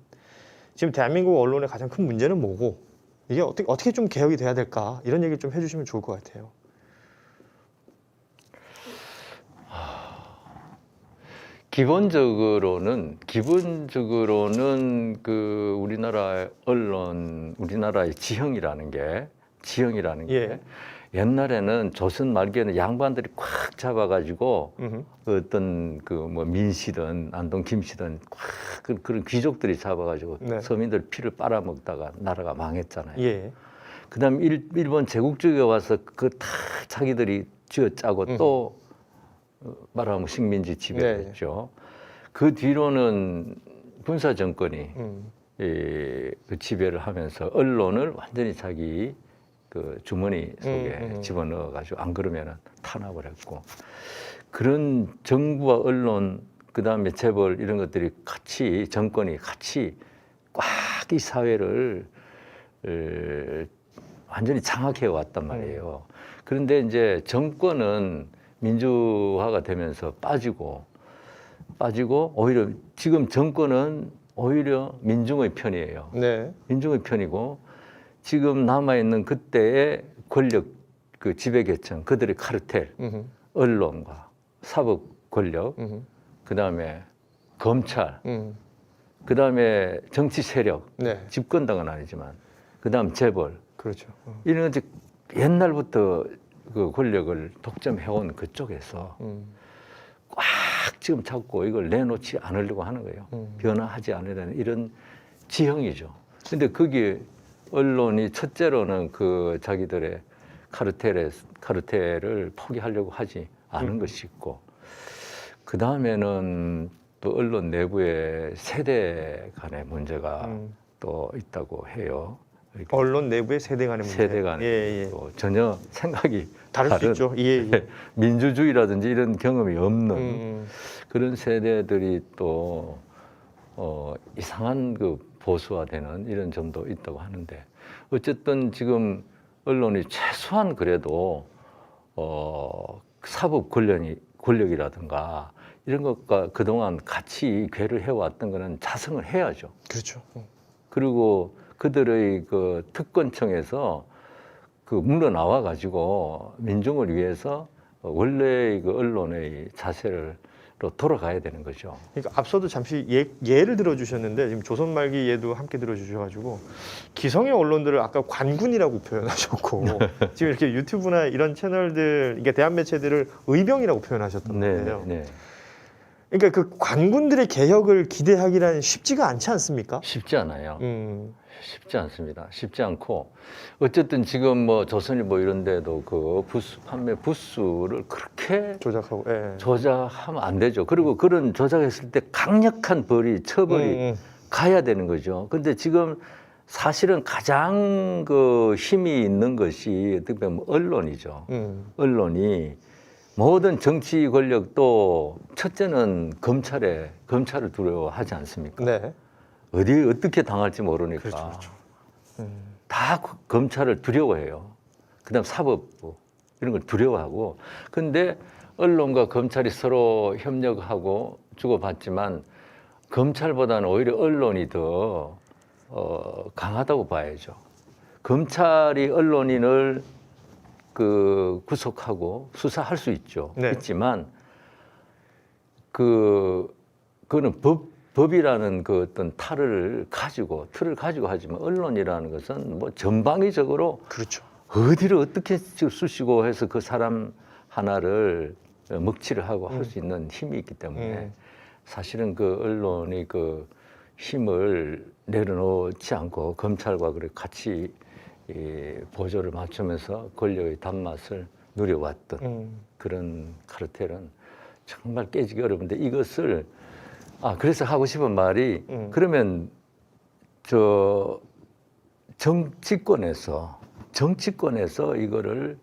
지금 대한민국 언론의 가장 큰 문제는 뭐고 이게 어떻게 좀 개혁이 돼야 될까 이런 얘기 좀 해주시면 좋을 것 같아요. 기본적으로는 그 우리나라 언론, 우리나라의 지형이라는 게 예. 옛날에는 조선 말기에는 양반들이 꽉 잡아가지고 어떤 그 뭐 민씨든 안동 김씨든 꽉 그런 귀족들이 잡아가지고 네. 서민들 피를 빨아먹다가 나라가 망했잖아요. 예. 그다음 일본 제국주의가 와서 그 다 자기들이 쥐어짜고 또 말하면 식민지 지배했죠. 네. 그 뒤로는 군사 정권이 그 지배를 하면서 언론을 완전히 자기 그 주머니 속에 집어넣어가지고 안 그러면은 탄압을 했고 그런 정부와 언론 그다음에 재벌 이런 것들이 같이 정권이 같이 꽉 이 사회를 완전히 장악해 왔단 말이에요. 그런데 이제 정권은 민주화가 되면서 빠지고 오히려 지금 정권은 오히려 민중의 편이에요. 네. 민중의 편이고 지금 남아있는 그때의 권력 그 지배계층, 그들의 카르텔, 언론과 사법 권력, 그다음에 검찰, 그다음에 정치 세력, 네. 집권당은 아니지만, 그다음 재벌. 그렇죠. 이런 이제 옛날부터 그 권력을 독점해온 그쪽에서 꽉 지금 잡고 이걸 내놓지 않으려고 하는 거예요. 변화하지 않으려는 이런 지형이죠. 근데 거기에 언론이 첫째로는 그 자기들의 카르텔을 포기하려고 하지 않은 것이 있고, 그 다음에는 또 언론 내부에 세대 간의 문제가 또 있다고 해요. 언론 내부의 세대 간의 문제. 세대 간에 또 전혀 생각이 다를 수 있죠. 예. 민주주의라든지 이런 경험이 없는 그런 세대들이 또 이상한 그 보수화되는 이런 점도 있다고 하는데, 어쨌든 지금 언론이 최소한 그래도 사법 권력이라든가 이런 것과 그동안 같이 괴를 해왔던 거는 자성을 해야죠. 그렇죠. 그리고 그들의 그 특권층에서 그 물러나와 가지고 민중을 위해서 원래의 그 언론의 자세로 돌아가야 되는 거죠. 그러니까 앞서도 잠시 예를 들어주셨는데 지금 조선 말기 예도 함께 들어주셔가지고 기성의 언론들을 아까 관군이라고 표현하셨고 지금 이렇게 유튜브나 이런 채널들, 이게 대한 매체들을 의병이라고 표현하셨던 건데요. 네. 그러니까 그 관군들의 개혁을 기대하기란 쉽지가 않지 않습니까? 쉽지 않아요. 쉽지 않습니다. 쉽지 않고, 어쨌든 지금 뭐 조선일보 이런 데도 그 판매 부수를 그렇게 조작하고 조작하면 안 되죠. 그리고 그런 조작했을 때 강력한 처벌이 가야 되는 거죠. 근데 지금 사실은 가장 그 힘이 있는 것이 어떻게 보면 언론이죠. 언론이 모든 정치 권력도 첫째는 검찰을 두려워하지 않습니까? 네. 어떻게 당할지 모르니까. 그렇죠. 다 검찰을 두려워해요. 그다음 사법부 이런 걸 두려워하고. 근데 언론과 검찰이 서로 협력하고 주고받지만 검찰보다는 오히려 언론이 더 강하다고 봐야죠. 검찰이 언론인을 구속하고 수사할 수 있죠. 네. 있지만 그거는 법이라는 그 어떤 틀을 가지고 하지만 언론이라는 것은 뭐 전방위적으로 그렇죠. 어디를 어떻게 쑤시고 해서 그 사람 하나를 먹칠을 하고 할 수 있는 힘이 있기 때문에 사실은 그 언론이 그 힘을 내려놓지 않고 검찰과 그렇게 같이 보조를 맞추면서 권력의 단맛을 누려왔던 그런 카르텔은 정말 깨지기 어려운데, 이것을 그래서 하고 싶은 말이 그러면 정치권에서 이거를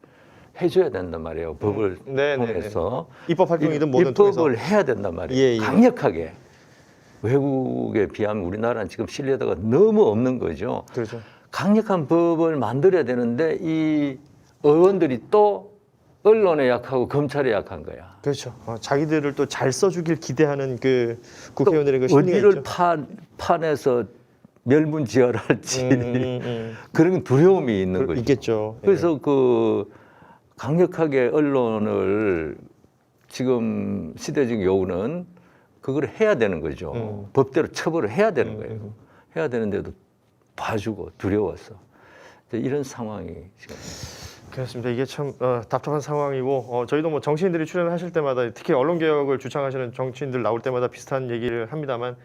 해줘야 된단 말이에요. 법을 통해서 입법 활동이든 뭐든 입법을 해야 된단 말이에요. 예. 강력하게. 외국에 비하면 우리나라는 지금 신뢰도가 너무 없는 거죠. 그렇죠. 강력한 법을 만들어야 되는데 이 의원들이 또 언론에 약하고 검찰에 약한 거야. 그렇죠. 자기들을 또 잘 써주길 기대하는 그 국회의원들의 그 심리가 어디를 있죠. 판에서 멸문지혈할지 그런 두려움이 있는 거죠. 있겠죠. 그래서 그 강력하게 언론을 지금 시대적 요구는 그걸 해야 되는 거죠. 법대로 처벌을 해야 되는 거예요. 해야 되는데도 봐주고 두려워서 이런 상황이 지금. 그렇습니다. 이게 참 답답한 상황이고 저희도 뭐 정치인들이 출연하실 때마다, 특히 언론 개혁을 주창하시는 정치인들 나올 때마다 비슷한 얘기를 합니다만,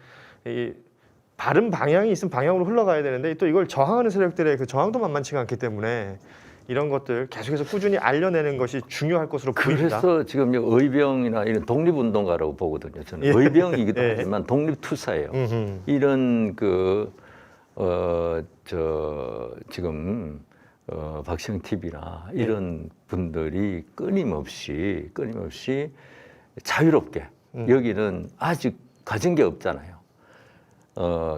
이 바른 방향이 있으면 방향으로 흘러가야 되는데 또 이걸 저항하는 세력들의 그 저항도 만만치가 않기 때문에 이런 것들 계속해서 꾸준히 알려내는 것이 중요할 것으로 보입니다. 그래서 지금 의병이나 이런 독립운동가라고 보거든요. 저는 의병이기도 하지만 독립투사예요. 이런 지금 박시영 TV나 이런 분들이 끊임없이 자유롭게 여기는 아직 가진 게 없잖아요.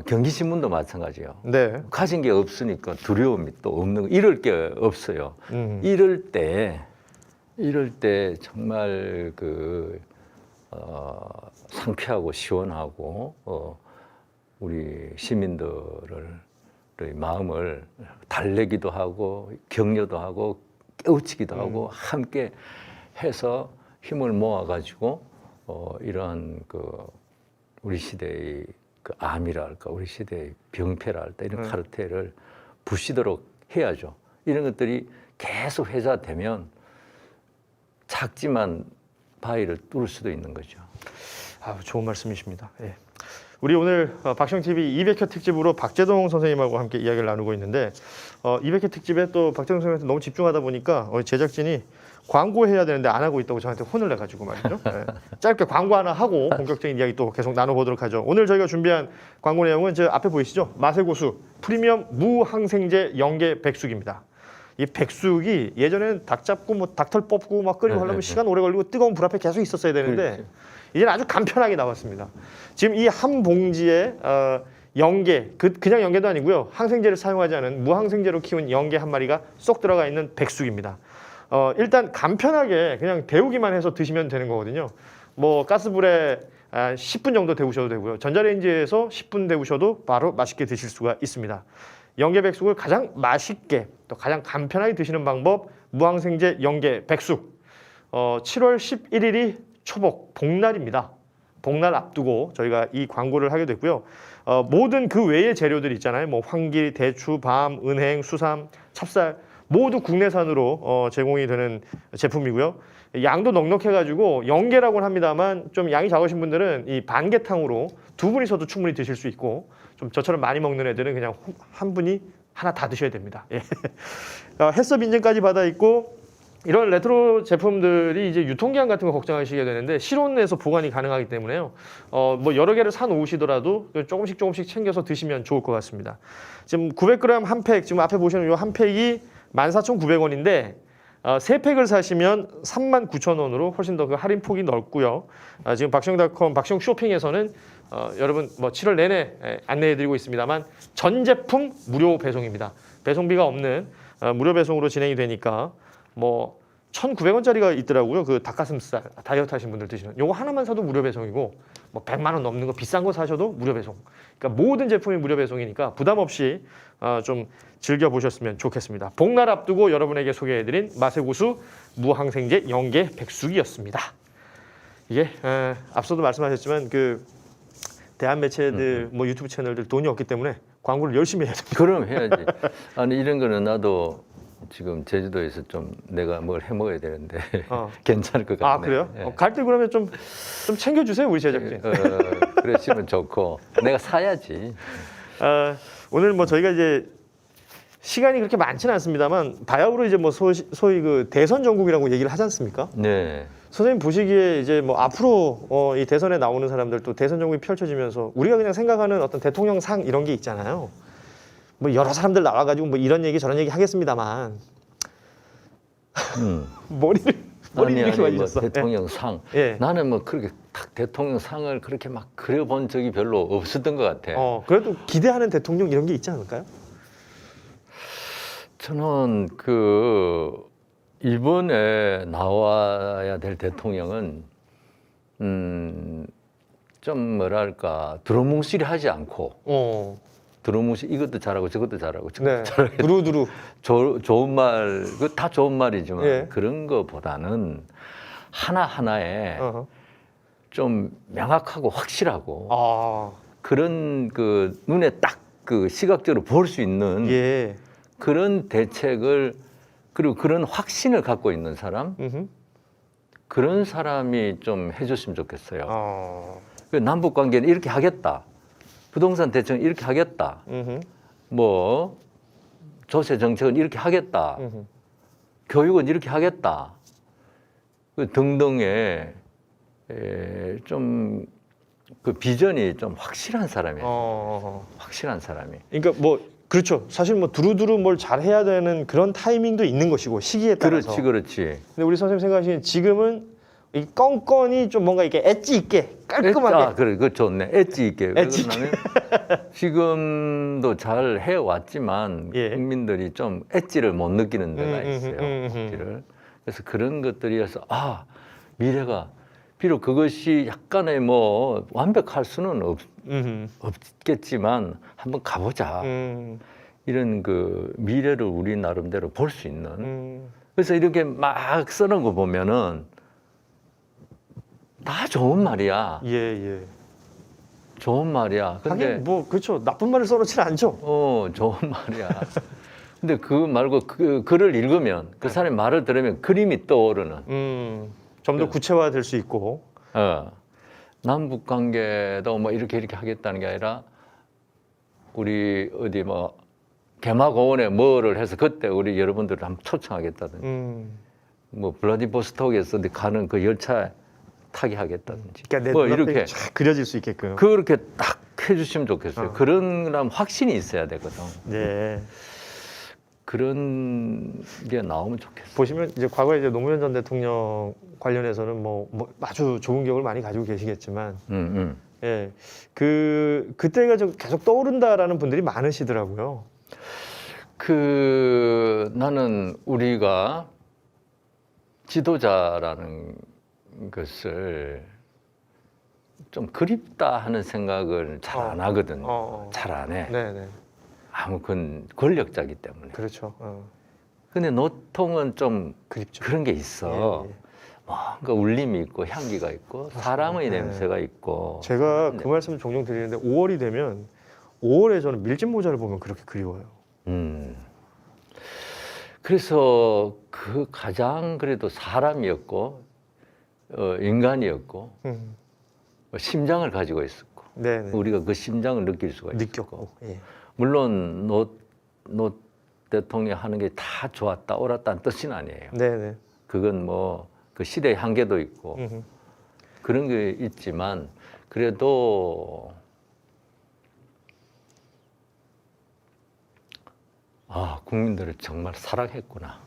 경기신문도 마찬가지예요. 네. 가진 게 없으니까 두려움이 또 없는, 잃을 게 없어요. 이럴 때 정말 상쾌하고 시원하고 우리 시민들의 마음을 달래기도 하고 격려도 하고 깨우치기도 하고 함께 해서 힘을 모아가지고 이러한 그 우리 시대의 그 암이랄까 우리 시대의 병폐랄까 이런 카르텔을 부시도록 해야죠. 이런 것들이 계속 회자되면 작지만 바위를 뚫을 수도 있는 거죠. 아, 좋은 말씀이십니다. 예. 우리 오늘 박시영TV 200회 특집으로 박재동 선생님하고 함께 이야기를 나누고 있는데 200회 특집에 또 박재동 선생님한테 너무 집중하다 보니까 제작진이 광고해야 되는데 안 하고 있다고 저한테 혼을 내가지고 말이죠. 예. 짧게 광고 하나 하고 본격적인 이야기 또 계속 나눠보도록 하죠. 오늘 저희가 준비한 광고 내용은 저 앞에 보이시죠? 마세고수 프리미엄 무항생제 영계 백숙입니다. 이 백숙이 예전에는 닭 잡고 뭐 닭털 뽑고 막 끓이고 하려면 시간 오래 걸리고 뜨거운 불 앞에 계속 있었어야 되는데 이제는 아주 간편하게 나왔습니다. 지금 이 한 봉지에 영계, 그냥 영계도 아니고요. 항생제를 사용하지 않은 무항생제로 키운 영계 한 마리가 쏙 들어가 있는 백숙입니다. 일단 간편하게 그냥 데우기만 해서 드시면 되는 거거든요. 뭐 가스불에 10분 정도 데우셔도 되고요. 전자레인지에서 10분 데우셔도 바로 맛있게 드실 수가 있습니다. 영계 백숙을 가장 맛있게 또 가장 간편하게 드시는 방법 무항생제 영계 백숙 7월 11일이 초복 복날입니다. 복날 앞두고 저희가 이 광고를 하게 됐고요. 모든 그 외의 재료들 있잖아요. 뭐 황길, 대추, 밤, 은행, 수삼, 찹쌀 모두 국내산으로 제공이 되는 제품이고요. 양도 넉넉해가지고 영계라고는 합니다만 좀 양이 작으신 분들은 이 반개탕으로 두 분이서도 충분히 드실 수 있고 좀 저처럼 많이 먹는 애들은 그냥 한 분이 하나 다 드셔야 됩니다. 예. 햇섭 인증까지 받아 있고 이런 레트로 제품들이 이제 유통기한 같은 거 걱정하시게 되는데 실온에서 보관이 가능하기 때문에요. 뭐 여러 개를 사 놓으시더라도 조금씩 챙겨서 드시면 좋을 것 같습니다. 지금 900g 한 팩, 지금 앞에 보시는 이 한 팩이 14,900원인데 세 팩을 사시면 39,000원으로 훨씬 더 그 할인 폭이 넓고요. 지금 박시영닷컴 박시영 쇼핑에서는 여러분 뭐 7월 내내 안내해드리고 있습니다만 전 제품 무료 배송입니다. 배송비가 없는 무료 배송으로 진행이 되니까 뭐 1,900원짜리가 있더라고요. 그 닭가슴살 다이어트 하신 분들 드시는 요거 하나만 사도 무료 배송이고 뭐 100만 원 넘는 거 비싼 거 사셔도 무료 배송. 그러니까 모든 제품이 무료 배송이니까 부담 없이 좀 즐겨 보셨으면 좋겠습니다. 복날 앞두고 여러분에게 소개해드린 마세고수 무항생제 영계 백숙이었습니다. 이게 앞서도 말씀하셨지만 그 대한 매체들 뭐 유튜브 채널들 돈이 없기 때문에 광고를 열심히 해야 됩니다. 그럼 해야지. 아니 이런 거는 나도 지금 제주도에서 좀 내가 뭘 해 먹어야 되는데 괜찮을 것 같네. 아 그래요? 예. 갈 때 그러면 좀 챙겨주세요 우리 제작진. 그러시면 좋고 내가 사야지. 오늘 뭐 저희가 이제 시간이 그렇게 많지는 않습니다만 바야흐로 이제 뭐 소위 그 대선 전국이라고 얘기를 하지 않습니까? 네. 선생님 보시기에 이제 뭐 앞으로 이 대선에 나오는 사람들 또 대선 전국이 펼쳐지면서 우리가 그냥 생각하는 어떤 대통령 상 이런 게 있잖아요. 뭐 여러 사람들 나와가지고 뭐 이런 얘기 저런 얘기 하겠습니다만 머리를 이렇게 맞으셨어. 뭐 대통령 상. 예. 나는 뭐 그렇게 딱 대통령 상을 그렇게 막 그려본 적이 별로 없었던 것 같아. 그래도 기대하는 대통령 이런 게 있지 않을까요? 저는 그 이번에 나와야 될 대통령은 좀 뭐랄까 두루뭉실하지 않고 두루뭉실 이것도 잘하고 저것도 잘하고 네. 두루두루 좋은 말 그 다 좋은 말이지만 예. 그런 거보다는 하나 하나에 좀 명확하고 확실하고 그런 그 눈에 딱 그 시각적으로 볼 수 있는 예. 그런 대책을 그리고 그런 확신을 갖고 있는 사람 그런 사람이 좀 해줬으면 좋겠어요. 남북 관계는 이렇게 하겠다. 부동산 대책은 이렇게 하겠다. 뭐 조세 정책은 이렇게 하겠다. 교육은 이렇게 하겠다. 등등의 좀 그 비전이 좀 확실한 사람이에요. 확실한 사람이. 그러니까 뭐 그렇죠. 사실 뭐 두루두루 뭘 잘해야 되는 그런 타이밍도 있는 것이고 시기에 따라서. 그렇지. 근데 우리 선생님 생각하시는 지금은 이 껌껌이 좀 뭔가 이렇게 엣지 있게 깔끔하게. 그래, 그 좋네. 엣지 있게. 엣지 있게. 지금도 잘 해왔지만 예. 국민들이 좀 엣지를 못 느끼는 데가 있어요. 엣지를. 그래서 그런 것들이어서 미래가 비록 그것이 약간의 뭐 완벽할 수는 없겠지만 한번 가보자. 이런 그 미래를 우리 나름대로 볼 수 있는 그래서 이렇게 막 쓰는 거 보면은 다 좋은 말이야. 예, 예. 좋은 말이야. 근데 하긴 뭐 그렇죠. 나쁜 말을 써놓지는 않죠. 좋은 말이야. 근데 그거 말고 그 글을 읽으면 그 사람의 말을 들으면 그림이 떠오르는. 좀 더 구체화될 수 있고. 남북 관계도 뭐 이렇게 하겠다는 게 아니라 우리 어디 뭐 개마고원에 뭐를 해서 그때 우리 여러분들을 한번 초청하겠다든지 뭐 블라디보스톡에서 가는 그 열차 타게 하겠다든지 그러니까 내 뭐 눈앞에 이렇게 쫙 그려질 수 있게끔. 그렇게 딱 해주시면 좋겠어요. 그런 확신이 있어야 되거든. 네. 그런 게 나오면 좋겠어요. 보시면 이제 과거에 이제 노무현 전 대통령 관련해서는 뭐 아주 좋은 기억을 많이 가지고 계시겠지만, 예, 그때가 좀 계속 떠오른다라는 분들이 많으시더라고요. 나는 우리가 지도자라는 것을 좀 그립다 하는 생각을 잘 안 하거든요. 잘 안 해. 네네. 아무튼 권력자기 때문에. 그렇죠. 근데 노통은 좀 그립죠. 그런 게 있어. 예, 예. 뭔가 울림이 있고 향기가 있고 사람의 네. 냄새가 있고. 제가 그 말씀 종종 드리는데 5월이 되면 5월에 저는 밀짚 모자를 보면 그렇게 그리워요. 그래서 그 가장 그래도 사람이었고 인간이었고 심장을 가지고 있었고 네네. 우리가 그 심장을 느낄 수가 있었고 느꼈고. 예. 물론 노 대통령이 하는 게 다 좋았다 옳았다는 뜻은 아니에요. 네네. 그건 뭐 그 시대의 한계도 있고 그런 게 있지만 그래도 국민들을 정말 사랑했구나.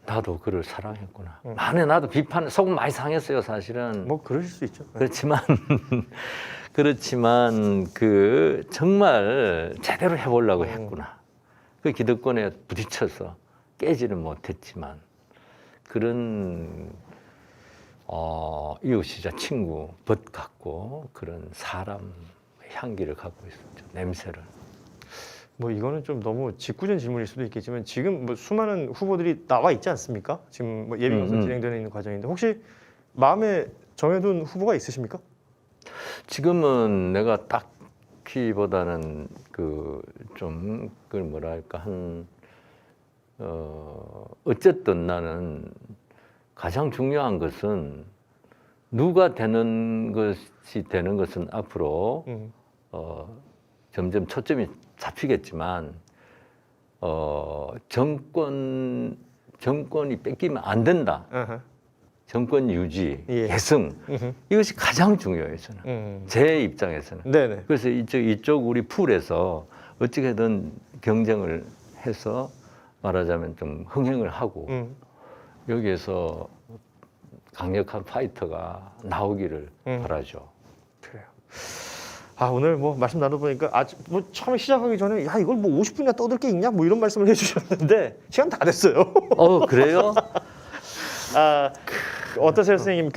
나도 그를 사랑했구나. 만에 나도 속은 많이 상했어요, 사실은. 뭐 그러실 수 있죠. 그렇지만 그 정말 제대로 해보려고 했구나. 그 기득권에 부딪혀서 깨지는 못했지만 그런 이웃이자 친구, 벗 같고 그런 사람 향기를 갖고 있었죠. 냄새를. 뭐 이거는 좀 너무 직구전 질문일 수도 있겠지만 지금 뭐 수많은 후보들이 나와 있지 않습니까? 지금 뭐 예비경선 진행되는 있는 과정인데 혹시 마음에 정해둔 후보가 있으십니까? 지금은 내가 딱히보다는 그걸 뭐랄까 어쨌든 나는 가장 중요한 것은 누가 되는 것은 앞으로 점점 초점이 잡히겠지만 정권이 뺏기면 안 된다. 정권 유지, 계승 이것이 가장 중요해요. 저는 제 입장에서는. 네네. 그래서 이쪽 우리 풀에서 어떻게든 경쟁을 해서 말하자면 좀 흥행을 하고 여기에서 강력한 파이터가 나오기를 바라죠. 그래요. 오늘 뭐 말씀 나눠보니까 뭐 처음에 시작하기 전에 야 이걸 뭐 50분이나 떠들 게 있냐 뭐 이런 말씀을 해주셨는데 시간 다 됐어요. 그래요? 어떠세요, 선생님?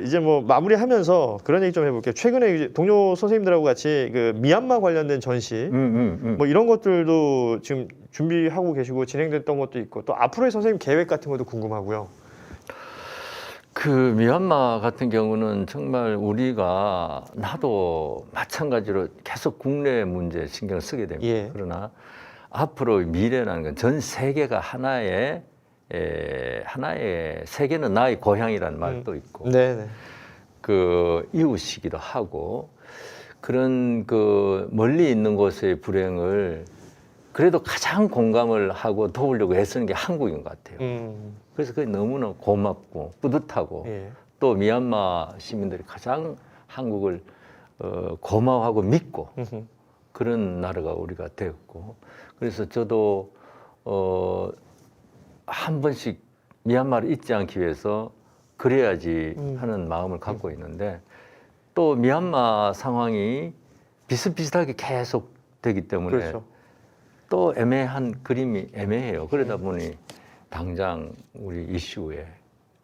이제 뭐 마무리하면서 그런 얘기 좀 해볼게요. 최근에 이제 동료 선생님들하고 같이 미얀마 관련된 전시 뭐 이런 것들도 지금 준비하고 계시고 진행됐던 것도 있고 또 앞으로의 선생님 계획 같은 것도 궁금하고요. 미얀마 같은 경우는 정말 우리가 나도 마찬가지로 계속 국내 문제에 신경을 쓰게 됩니다. 예. 그러나 앞으로 미래라는 건 전 세계가 하나의 세계는 나의 고향이라는 말도 있고 네네. 이웃이기도 하고 그런 멀리 있는 곳의 불행을 그래도 가장 공감을 하고 도우려고 애쓰는 게 한국인 것 같아요. 그래서 그게 너무나 고맙고 뿌듯하고 또 미얀마 시민들이 가장 한국을 고마워하고 믿고 그런 나라가 우리가 되었고 그래서 저도 한 번씩 미얀마를 잊지 않기 위해서 그래야지 하는 마음을 갖고 있는데 또 미얀마 상황이 비슷비슷하게 계속 되기 때문에 그렇죠. 또 애매한 그림이 애매해요. 그러다 보니 당장 우리 이슈에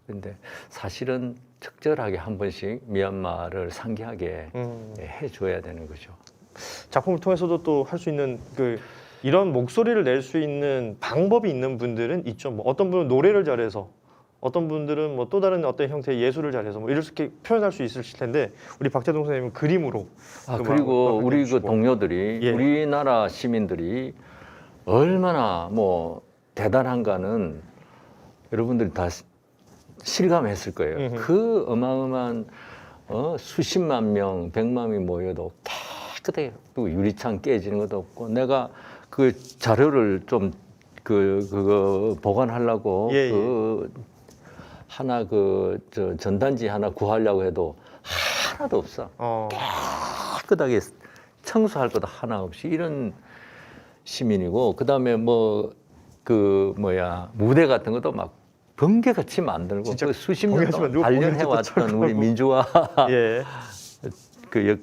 근데 사실은 적절하게 한 번씩 미얀마를 상기하게 해줘야 되는 거죠. 작품을 통해서도 또 할 수 있는 이런 목소리를 낼 수 있는 방법이 있는 분들은 있죠. 뭐 어떤 분은 노래를 잘해서, 어떤 분들은 뭐 또 다른 어떤 형태의 예술을 잘해서 뭐 이렇게 표현할 수 있으실 텐데 우리 박재동 선생님은 그림으로. 그리고 우리 그 동료들이 예. 우리나라 시민들이 얼마나 뭐 대단한가는 여러분들이 다 실감했을 거예요. 그 어마어마한 수십만 명, 100만 명이 모여도 깨끗하게 또 유리창 깨지는 것도 없고 내가 그 자료를 좀 그거 보관하려고 예, 그 하나 저 전단지 하나 구하려고 해도 하나도 없어. 깨끗하게 청소할 것도 하나 없이 이런 시민이고 그다음에 뭐 그 무대 같은 것도 막 번개같이 만들고 그 수십 년 동안 단련해 왔던 우리 민주화 예. 그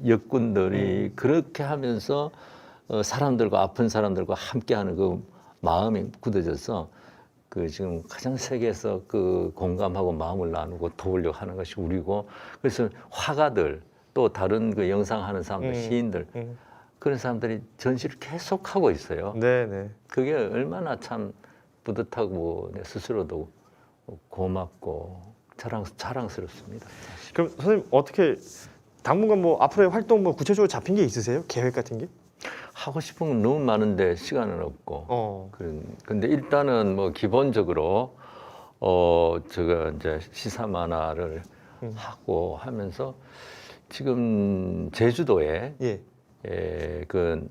역군들이 그렇게 하면서 사람들과 아픈 사람들과 함께하는 그 마음이 굳어져서 그 지금 가장 세계에서 그 공감하고 마음을 나누고 도우려고 하는 것이 우리고 그래서 화가들 또 다른 그 영상하는 사람들 시인들 그런 사람들이 전시를 계속 하고 있어요. 네네. 그게 얼마나 참 뿌듯하고 내 스스로도 고맙고 자랑스럽습니다. 그럼 선생님 어떻게 당분간 뭐 앞으로의 활동 뭐 구체적으로 잡힌 게 있으세요? 계획 같은 게? 하고 싶은 건 너무 많은데 시간은 없고. 근데 일단은 뭐 기본적으로 제가 이제 시사 만화를 하고 하면서 지금 제주도에 그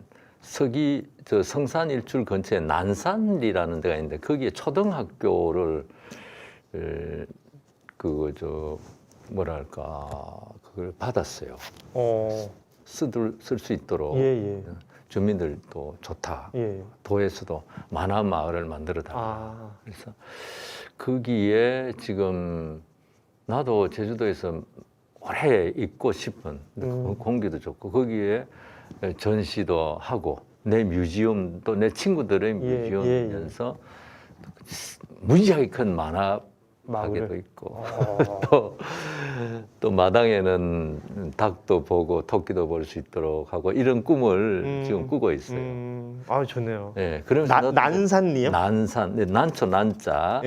저 성산일출 근처에 난산리라는 데가 있는데 거기에 초등학교를 그걸 받았어요. 쓸 수 있도록 주민들도 좋다. 도에서도 만화 마을을 만들어 달라. 그래서 거기에 지금 나도 제주도에서 오래 있고 싶은 공기도 좋고 거기에 전시도 하고 내 뮤지엄도 내 친구들의 뮤지엄이면서 무지하게 큰 만화 가게도 있고 또 마당에는 닭도 보고 토끼도 볼 수 있도록 하고 이런 꿈을 지금 꾸고 있어요. 아 좋네요. 네, 그러면서 난산리요? 난산, 네, 난초 난자,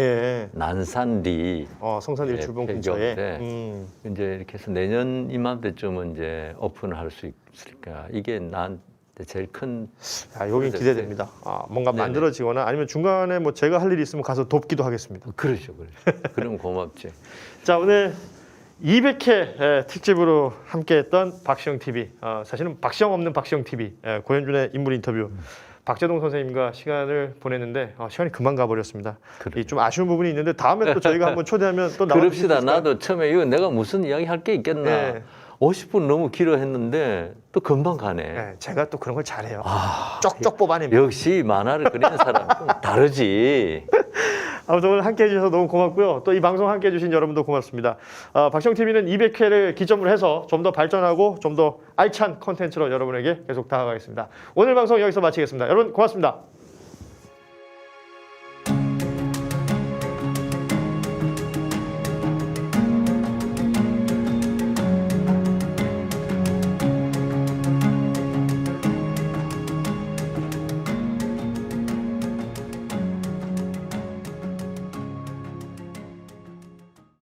난산리. 성산일출봉 근처에. 이제 이렇게 해서 내년 이맘때쯤은 이제 오픈할 수 있을까. 이게 제일 큰. 여기 기대됩니다. 뭔가 네네. 만들어지거나 아니면 중간에 뭐 제가 할 일이 있으면 가서 돕기도 하겠습니다. 그렇죠. 그럼 고맙지. 자, 오늘 200회 특집으로 함께했던 박시영 TV. 사실은 박시영 없는 박시영 TV 고현준의 인물 인터뷰. 박재동 선생님과 시간을 보냈는데 시간이 금방 가버렸습니다. 좀 아쉬운 부분이 있는데 다음에 또 저희가 한번 초대하면 또 나와주실 수 있을까요? 그럽시다. 나도 처음에 이거 내가 무슨 이야기 할 게 있겠나. 50분 너무 길어 했는데 또 금방 가네. 제가 또 그런 걸 잘해요. 쪽쪽 뽑아냅니다. 역시 만화를 그리는 사람은 다르지. 아무튼 오늘 함께해 주셔서 너무 고맙고요. 또 이 방송 함께해 주신 여러분도 고맙습니다. 박시영 TV는 200회를 기점으로 해서 좀 더 발전하고 좀 더 알찬 콘텐츠로 여러분에게 계속 다가가겠습니다. 오늘 방송 여기서 마치겠습니다. 여러분 고맙습니다.